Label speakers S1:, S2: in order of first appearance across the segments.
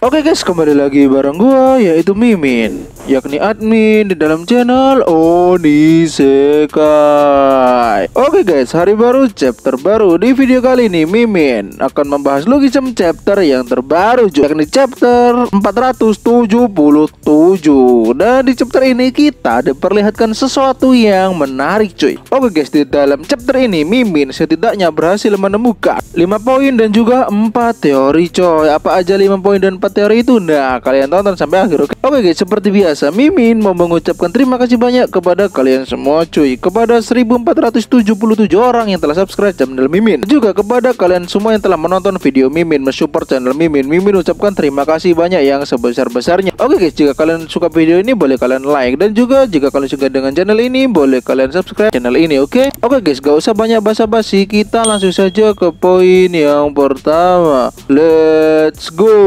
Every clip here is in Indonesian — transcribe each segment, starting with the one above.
S1: Oke guys, kembali lagi bareng gua yaitu Mimin, yakni admin di dalam channel Onisekai. Oke guys, hari baru, chapter baru. Di video kali ini Mimin akan membahas Logism chapter yang terbaru, yakni chapter 477. Dan di chapter ini kita diperlihatkan sesuatu yang menarik cuy. Oke guys, di dalam chapter ini Mimin setidaknya berhasil menemukan 5 poin dan juga 4 teori coy. Apa aja 5 poin dan 4 teori itu? Nah, kalian tonton sampai akhir. Oke guys, seperti biasa Mimin mau mengucapkan terima kasih banyak kepada kalian semua cuy, kepada 1477 orang yang telah subscribe channel Mimin, juga kepada kalian semua yang telah menonton video Mimin, mensupport channel Mimin. Mimin ucapkan terima kasih banyak yang sebesar-besarnya. Oke guys, jika kalian suka video ini boleh kalian like, dan juga jika kalian suka dengan channel ini boleh kalian subscribe channel ini. Oke guys, gak usah banyak basa-basi, kita langsung saja ke poin yang pertama. Let's go.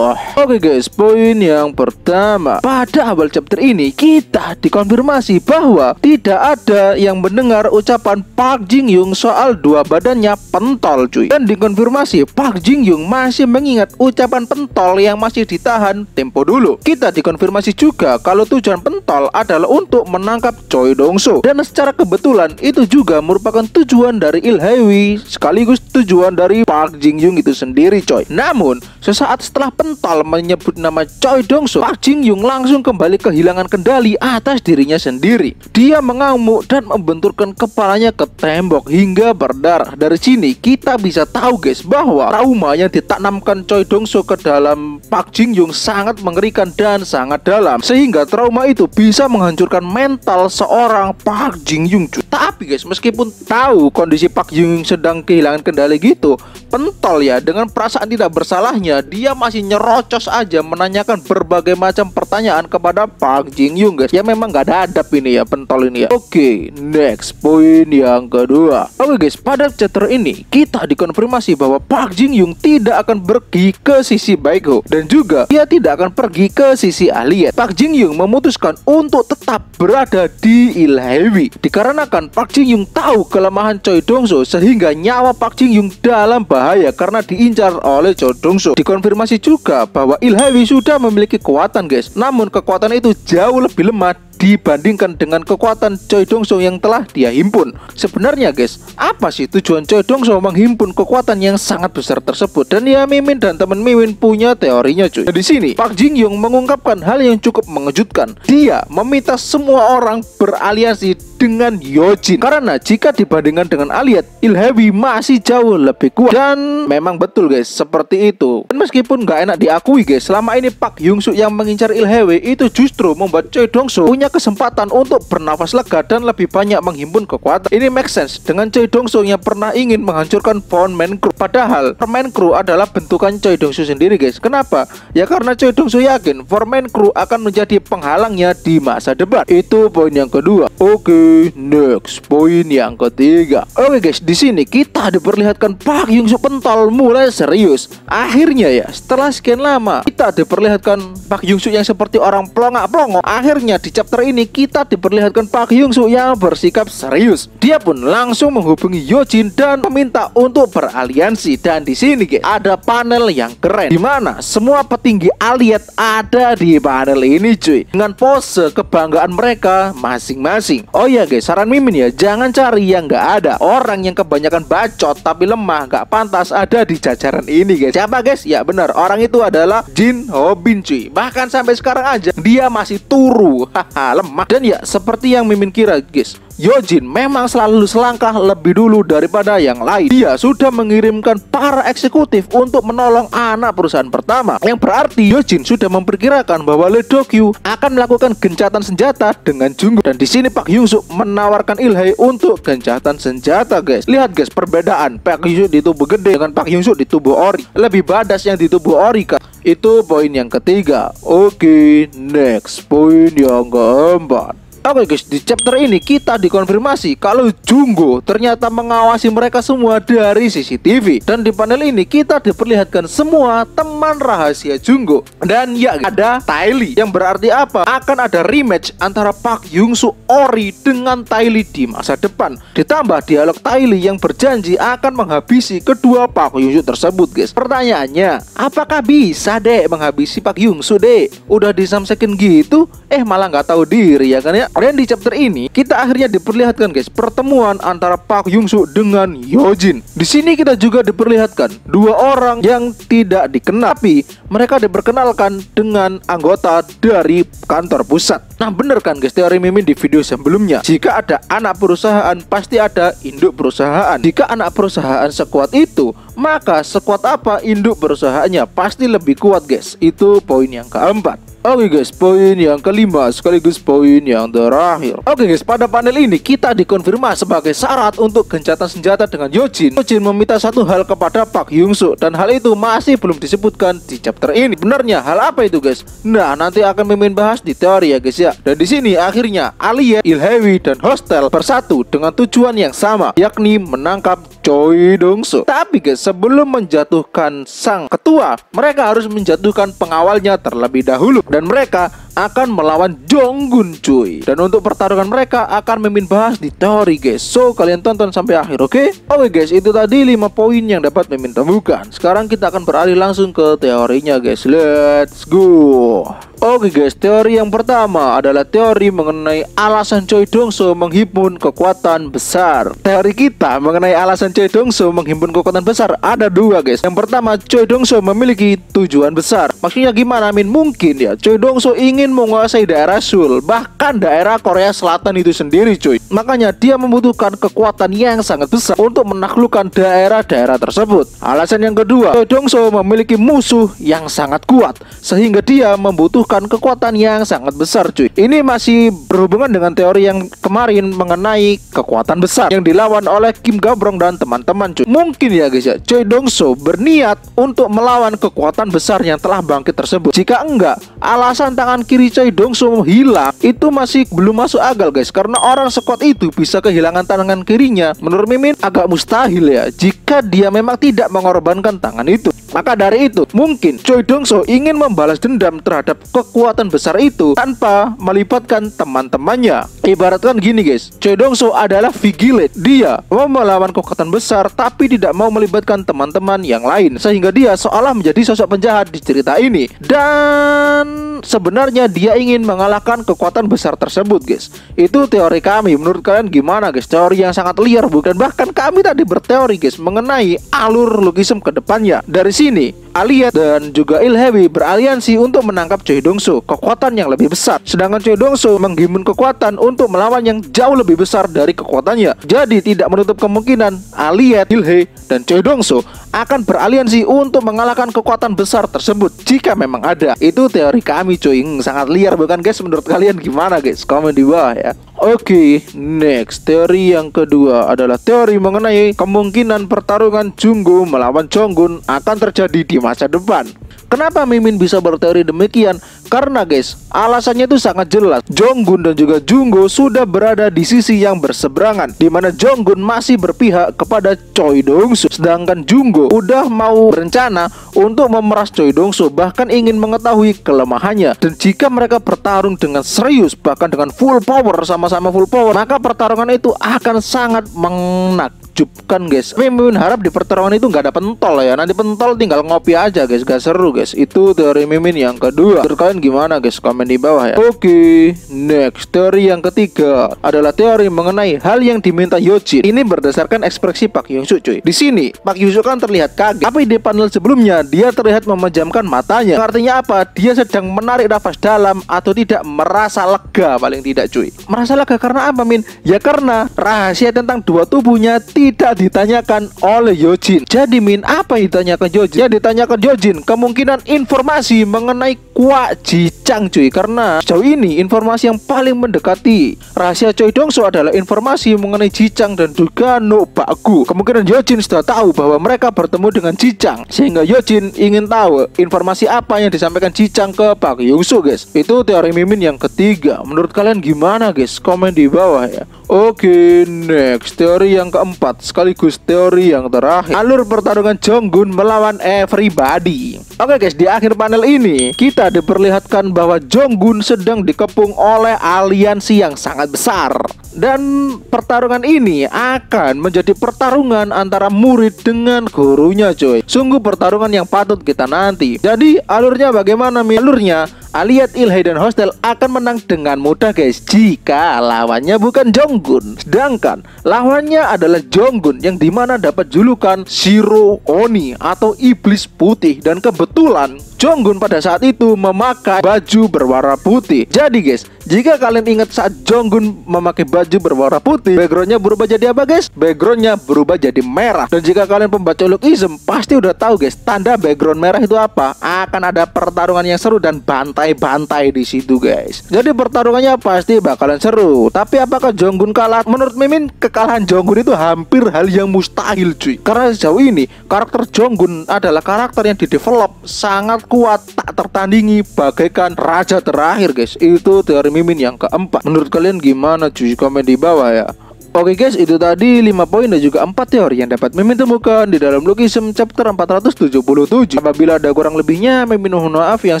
S1: Oke guys, poin yang pertama. Pada awal chapter ini kita dikonfirmasi bahwa tidak ada yang mendengar ucapan Park Jin Young soal dua badannya pentol cuy. Dan dikonfirmasi Park Jin Young masih mengingat ucapan pentol yang masih ditahan tempo dulu. Kita dikonfirmasi juga kalau tujuan pentol adalah untuk menangkap Choi Dong-soo, dan secara kebetulan itu juga merupakan tujuan dari Ilhaewi sekaligus tujuan dari Park Jin Young itu sendiri coy. Namun sesaat setelah pentol menyebut nama Choi Dong-soo, Park Jin Young langsung kembali kehilangan kendali atas dirinya sendiri. Dia mengamuk dan membenturkan kepalanya ke tembok hingga berdarah. Dari sini kita bisa tahu guys bahwa trauma yang ditanamkan Choi Dong-soo ke dalam Park Jin Young sangat mengerikan dan sangat dalam, sehingga trauma itu bisa menghancurkan mental seorang Park Jin Young cuy. Tapi guys, meskipun tahu kondisi Park Jin Young sedang kehilangan kendali gitu, pentol ya dengan perasaan tidak bersalahnya dia masih nyerocos aja menanyakan berbagai macam pertanyaan kepada Park Jin Young guys. Ya memang gak ada adab ini ya pentol ini ya. Oke, next poin yang kedua. Oke guys, pada chapter ini kita dikonfirmasi bahwa Park Jin Young tidak akan pergi ke sisi Baekho, dan juga dia tidak akan pergi ke sisi Aliet. Park Jin Young memutuskan untuk tetap berada di Ilhaewi dikarenakan Park Jin Young tahu kelemahan Choi Dong-soo, sehingga nyawa Park Jin Young dalam bahaya karena diincar oleh Choi Dong-soo. Dikonfirmasi juga bahwa Ilhaewi sudah memiliki kekuatan guys, namun kekuatan itu jauh lebih lemah dibandingkan dengan kekuatan Choi Dong-soo yang telah dia himpun. Sebenarnya guys, apa sih tujuan Choi Dong-soo menghimpun kekuatan yang sangat besar tersebut? Dan ya Mimin dan teman Mimin punya teorinya cuy. Di sini Park Jin Young mengungkapkan hal yang cukup mengejutkan. Dia meminta semua orang beraliansi dengan Yojin, karena jika dibandingkan dengan Aliet, Ilhaewi masih jauh lebih kuat. Dan memang betul guys, seperti itu. Dan meskipun gak enak diakui guys, selama ini Park Hyung-suk yang mengincar Ilhaewi itu justru membuat Choi Dong-soo punya kesempatan untuk bernafas lega dan lebih banyak menghimpun kekuatan. Ini make sense dengan Choi Dong-soo yang pernah ingin menghancurkan Four Man Crew. Padahal Four Man Crew adalah bentukan Choi Dong-soo sendiri guys. Kenapa? Ya karena Choi Dong-soo yakin Four Man Crew akan menjadi penghalangnya di masa depan. Itu poin yang kedua. Oke, next poin yang ketiga. Oke guys, di sini kita diperlihatkan Park Hyung-suk pentol mulai serius. Akhirnya ya, setelah sekian lama kita diperlihatkan Park Hyung-suk yang seperti orang pelongak-pelongok. Akhirnya di chapter ini kita diperlihatkan Park Hyung-suk yang bersikap serius. Dia pun langsung menghubungi Yojin dan meminta untuk beraliansi. Dan di sini guys, ada panel yang keren, dimana semua petinggi Aliet ada di panel ini cuy, dengan pose kebanggaan mereka masing-masing. Oh ya guys, saran Mimin ya, jangan cari yang nggak ada. Orang yang kebanyakan bacot tapi lemah nggak pantas ada di jajaran ini guys. Siapa guys? Ya benar, orang itu adalah Jin Ho Bin cuy. Bahkan sampai sekarang aja dia masih turu. Haha, lemah. Dan ya seperti yang Mimin kira guys, Yojin memang selalu selangkah lebih dulu daripada yang lain. Dia sudah mengirimkan para eksekutif untuk menolong anak perusahaan pertama, yang berarti Yojin sudah memperkirakan bahwa Lee Do-kyu akan melakukan gencatan senjata dengan Jungkook. Dan di sini Park Hyung-suk menawarkan Ilhae untuk gencatan senjata guys. Lihat guys perbedaan Park Hyung-suk di tubuh gede dengan Park Hyung-suk di tubuh ori. Lebih badas yang di tubuh ori kan. Itu poin yang ketiga. Oke, next poin yang keempat. Oke guys, di chapter ini kita dikonfirmasi kalau Junggo ternyata mengawasi mereka semua dari CCTV. Dan di panel ini kita diperlihatkan semua teman rahasia Junggo. Dan ya, ada Ty Lee, yang berarti apa? Akan ada rematch antara Park Hyung-soo Ori dengan Ty Lee di masa depan. Ditambah dialog Ty Lee yang berjanji akan menghabisi kedua Park Hyung-soo tersebut guys. Pertanyaannya, apakah bisa dek menghabisi Park Hyung-soo dek? Udah disamsekin gitu, malah nggak tahu diri ya kan ya. Dan di chapter ini kita akhirnya diperlihatkan guys pertemuan antara Park Hyung-soo dengan Yojin. Di sini kita juga diperlihatkan dua orang yang tidak dikenal, tapi mereka diperkenalkan dengan anggota dari kantor pusat. Nah bener kan guys teori Mimin di video sebelumnya, jika ada anak perusahaan pasti ada induk perusahaan. Jika anak perusahaan sekuat itu, maka sekuat apa induk perusahaannya pasti lebih kuat guys. Itu poin yang keempat. Oke guys, poin yang kelima sekaligus poin yang terakhir. Oke guys, pada panel ini kita dikonfirmasi sebagai syarat untuk gencatan senjata dengan Yojin. Yojin meminta satu hal kepada Park Hyung-soo, dan hal itu masih belum disebutkan di chapter ini. Benarnya hal apa itu guys? Nah nanti akan Mimin bahas di teori ya guys ya. Dan di sini akhirnya Aliyah, Ilhewi dan Hostel bersatu dengan tujuan yang sama, yakni menangkap Choi Dong-soo. Tapi guys, sebelum menjatuhkan sang ketua, mereka harus menjatuhkan pengawalnya terlebih dahulu. Dan mereka akan melawan Jong-gun cuy. Dan untuk pertarungan mereka akan Mimin bahas di teori guys. So kalian tonton sampai akhir, oke? Oke guys, itu tadi 5 poin yang dapat Mimin temukan. Sekarang kita akan beralih langsung ke teorinya guys. Let's go. Oke guys, teori yang pertama adalah teori mengenai alasan Choi Dong-soo menghimpun kekuatan besar. Teori kita mengenai alasan Choi Dong-soo menghimpun kekuatan besar ada dua guys. Yang pertama, Choi Dong-soo memiliki tujuan besar. Maksudnya gimana Min? Mungkin ya Choi Dong-soo ingin menguasai daerah Seoul, bahkan daerah Korea Selatan itu sendiri cuy. Makanya dia membutuhkan kekuatan yang sangat besar untuk menaklukkan daerah-daerah tersebut. Alasan yang kedua, Choi Dong-soo memiliki musuh yang sangat kuat, sehingga dia membutuhkan kekuatan yang sangat besar cuy. Ini masih berhubungan dengan teori yang kemarin mengenai kekuatan besar yang dilawan oleh Kim Ga-brong dan teman-teman cuy. Mungkin ya guys ya, Choi Dong-soo berniat untuk melawan kekuatan besar yang telah bangkit tersebut. Jika enggak, alasan tangan kiri Choi Dong-soo hilang itu masih belum masuk akal guys. Karena orang sekuat itu bisa kehilangan tangan kirinya, menurut Mimin agak mustahil ya jika dia memang tidak mengorbankan tangan itu. Maka dari itu, mungkin Choi Dong-soo ingin membalas dendam terhadap kekuatan besar itu tanpa melibatkan teman-temannya. Ibaratkan gini guys, Choi Dong-soo adalah vigilant. Dia mau melawan kekuatan besar tapi tidak mau melibatkan teman-teman yang lain, sehingga dia seolah menjadi sosok penjahat di cerita ini. Dan sebenarnya dia ingin mengalahkan kekuatan besar tersebut guys. Itu teori kami. Menurut kalian gimana guys? Teori yang sangat liar bukan? Bahkan kami tadi berteori guys mengenai alur logisme ke depannya. Dari sini Aliyah dan juga Ilhewi beraliansi untuk menangkap Choi Dong-soo, kekuatan yang lebih besar. Sedangkan Choi Dong-soo menghimpun kekuatan untuk melawan yang jauh lebih besar dari kekuatannya. Jadi tidak menutup kemungkinan Aliyah, Ilhe, dan Choi Dong-soo akan beraliansi untuk mengalahkan kekuatan besar tersebut jika memang ada. Itu teori kami cuy. Sangat liar bukan guys? Menurut kalian gimana guys? Komen di bawah ya. Oke, next. Teori yang kedua adalah teori mengenai kemungkinan pertarungan Junggo melawan Jong-gun akan terjadi di masa depan. Kenapa Mimin bisa berteori demikian? Karena guys, alasannya itu sangat jelas. Jong-gun dan juga Junggo sudah berada di sisi yang berseberangan, di mana Jong-gun masih berpihak kepada Choi Dong-soo, sedangkan Junggo udah mau berencana untuk memeras Choi Dong-soo, bahkan ingin mengetahui kelemahannya. Dan jika mereka bertarung dengan serius, bahkan dengan full power, sama-sama full power, maka pertarungan itu akan sangat menakjubkan guys. Mimin harap di pertarungan itu nggak ada pentol ya. Nanti pentol tinggal ngopi aja guys, gak seru guys. Itu teori Mimin yang kedua. Menurut kalian gimana guys? Komen di bawah ya. Oke, next. Teori yang ketiga adalah teori mengenai hal yang diminta Yojin. Ini berdasarkan ekspresi Park Hyung-soo cuy. Di sini Park Hyung-soo kan terlihat kaget, tapi di panel sebelumnya dia terlihat memejamkan matanya. Artinya apa? Dia sedang menarik nafas dalam atau tidak, merasa lega paling tidak cuy. Merasa lega karena apa Min? Ya karena rahasia tentang dua tubuhnya tidak ditanyakan oleh Yojin. Jadi Min, apa yang ditanyakan Yojin? Ya ditanyakan Yojin kemungkinan informasi mengenai Kwak Ji-chang cuy. Karena sejauh ini informasi yang paling mendekati rahasia Choi Dong-soo adalah informasi mengenai Ji-chang dan juga No Bakgu. Kemungkinan Yojin sudah tahu bahwa mereka bertemu dengan Ji-chang, sehingga Yojin ingin tahu informasi apa yang disampaikan Ji-chang ke Park Hyung-soo guys. Itu teori Mimin yang ketiga. Menurut kalian gimana guys? Komen di bawah ya. Oke, next teori yang keempat sekaligus teori yang terakhir, alur pertarungan Jonggun melawan Everybody. Oke guys, di akhir panel ini kita diperlihatkan bahwa Jonggun sedang dikepung oleh aliansi yang sangat besar. Dan pertarungan ini akan menjadi pertarungan antara murid dengan gurunya coy. Sungguh pertarungan yang patut kita nanti. Jadi alurnya bagaimana Mi? Alurnya Aliyat, Ilhai, dan Hostel akan menang dengan mudah guys jika lawannya bukan Jonggun. Sedangkan lawannya adalah Jonggun yang dimana dapat julukan Shiro Oni atau Iblis Putih. Dan kebetulan Jonggun pada saat itu memakai baju berwarna putih. Jadi guys, jika kalian ingat saat Jonggun memakai baju berwarna putih, backgroundnya berubah jadi apa guys? Backgroundnya berubah jadi merah. Dan jika kalian pembaca Lookism pasti udah tahu guys, tanda background merah itu apa? Akan ada pertarungan yang seru dan bantai-bantai di situ guys. Jadi pertarungannya pasti bakalan seru. Tapi apakah Jonggun kalah? Menurut Mimin kekalahan Jonggun itu hampir hal yang mustahil cuy. Karena sejauh ini karakter Jonggun adalah karakter yang didevelop sangat kuat, tak tertandingi, bagaikan raja terakhir guys. Itu teori Mimin yang keempat. Menurut kalian gimana cuy? Komen di bawah ya. Oke guys, itu tadi 5 poin dan juga 4 teori yang dapat Mimin temukan di dalam Lookism chapter 477. Apabila ada kurang lebihnya, Mimin mohon maaf yang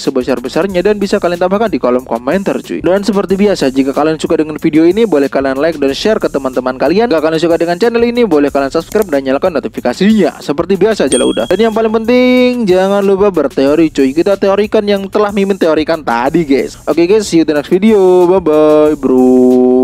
S1: sebesar-besarnya dan bisa kalian tambahkan di kolom komentar cuy. Dan seperti biasa, jika kalian suka dengan video ini, boleh kalian like dan share ke teman-teman kalian. Jika kalian suka dengan channel ini, boleh kalian subscribe dan nyalakan notifikasinya. Seperti biasa aja lah udah. Dan yang paling penting, jangan lupa berteori cuy. Kita teorikan yang telah Mimin teorikan tadi guys. Oke guys, see you di next video. Bye bye bro.